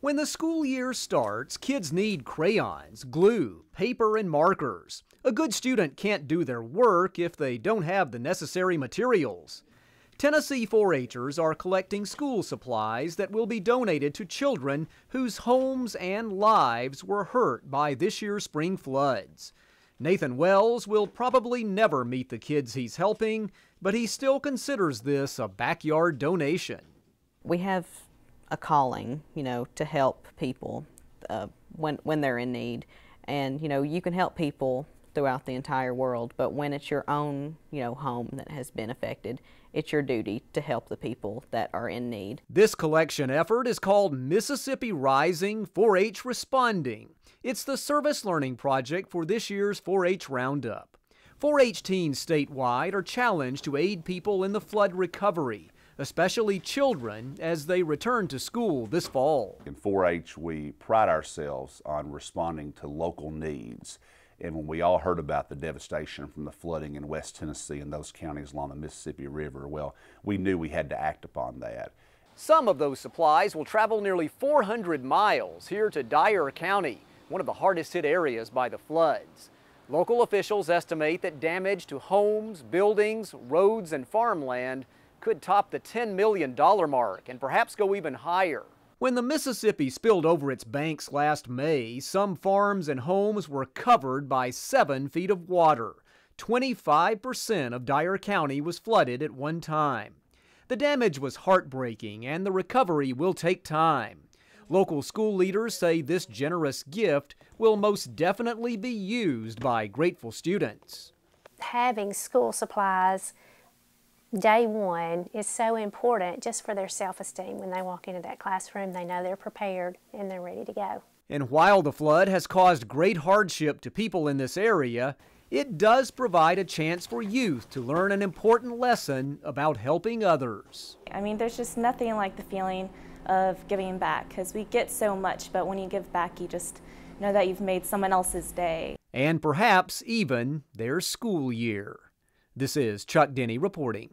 When the school year starts, kids need crayons, glue, paper, and markers. A good student can't do their work if they don't have the necessary materials. Tennessee 4-H'ers are collecting school supplies that will be donated to children whose homes and lives were hurt by this year's spring floods. Nathan Wells will probably never meet the kids he's helping, but he still considers this a backyard donation. We have a calling, to help people when they're in need. And, you can help people throughout the entire world, but when it's your own, home that has been affected, it's your duty to help the people that are in need. This collection effort is called Mississippi Rising 4-H Responding. It's the service learning project for this year's 4-H Roundup. 4-H teens statewide are challenged to aid people in the flood recovery, especially children, as they return to school this fall. In 4-H, we pride ourselves on responding to local needs. And when we all heard about the devastation from the flooding in West Tennessee and those counties along the Mississippi River, well, we knew we had to act upon that. Some of those supplies will travel nearly 400 miles here to Dyer County, one of the hardest hit areas by the floods. Local officials estimate that damage to homes, buildings, roads, and farmland could top the $10 million mark and perhaps go even higher. When the Mississippi spilled over its banks last May, some farms and homes were covered by 7 feet of water. 25% of Dyer County was flooded at one time. The damage was heartbreaking and the recovery will take time. Local school leaders say this generous gift will most definitely be used by grateful students. Having school supplies day one is so important just for their self-esteem. When they walk into that classroom, they know they're prepared and they're ready to go. And while the flood has caused great hardship to people in this area, it does provide a chance for youth to learn an important lesson about helping others. I mean, there's just nothing like the feeling of giving back, because we get so much, but when you give back, you just know that you've made someone else's day. And perhaps even their school year. This is Chuck Denny reporting.